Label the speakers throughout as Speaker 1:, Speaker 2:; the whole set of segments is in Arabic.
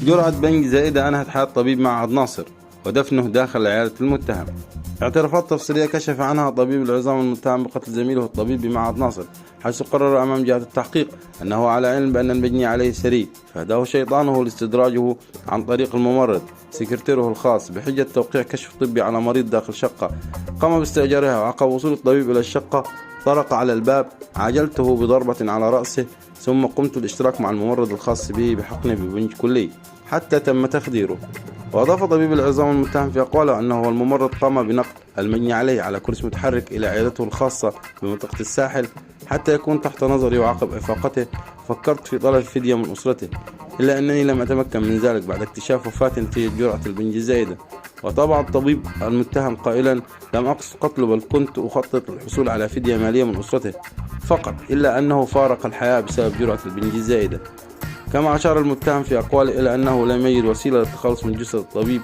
Speaker 1: جرعة بنج زائدة أنهت حياة طبيب معهد ناصر ودفنه داخل عيادة المتهم. اعترافات تفصيلية كشف عنها طبيب العظام المتهم بقتل زميله الطبيب بمعهد ناصر، حيث قرر أمام جهة التحقيق أنه على علم بأن المجني عليه سري، فهداه شيطانه لاستدراجه عن طريق الممرض سكرتيره الخاص بحجة توقيع كشف طبي على مريض داخل شقة قام باستئجارها. وعقب وصول الطبيب إلى الشقة طرق على الباب، عاجلته بضربة على رأسه، ثم قمت بالاشتراك مع الممرض الخاص به بحقنه ببنج كلي حتى تم تخديره. وأضاف طبيب العظام المتهم في أقواله أنه الممرض قام بنقل المجني عليه على كرسي متحرك إلى عيادته الخاصة بمنطقة الساحل حتى يكون تحت نظري. وعقب إفاقته فكرت في طلب فدية من أسرته، إلا أنني لم أتمكن من ذلك بعد اكتشاف وفاة نتيجة جرعة البنج الزائدة. وطبع الطبيب المتهم قائلا: لم أقصد قتله، بل كنت أخطط للحصول على فدية مالية من أسرته فقط، إلا أنه فارق الحياة بسبب جرعة البنج الزائدة. كما أشار المتهم في أقواله إلى أنه لم يجد وسيلة للتخلص من جثة الطبيب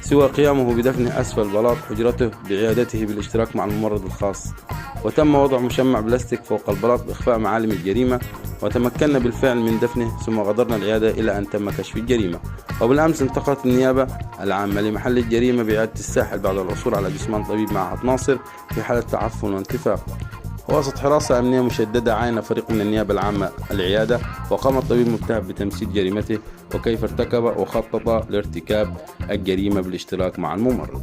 Speaker 1: سوى قيامه بدفنه أسفل بلاط حجرته بعيادته بالاشتراك مع الممرض الخاص. وتم وضع مشمع بلاستيك فوق البلاط لإخفاء معالم الجريمة، وتمكنا بالفعل من دفنه، ثم غادرنا العيادة إلى أن تم كشف الجريمة. وبالأمس انتقلت النيابة العامة لمحل الجريمة بعيادة الساحل بعد العثور على جثمان طبيب معهد ناصر في حالة تعفن وانتفاخ. وسط حراسة أمنية مشددة عاين فريق من النيابة العامة العيادة، وقام الطبيب المتهم بتمثيل جريمته وكيف ارتكب وخطط لارتكاب الجريمة بالاشتراك مع الممرض.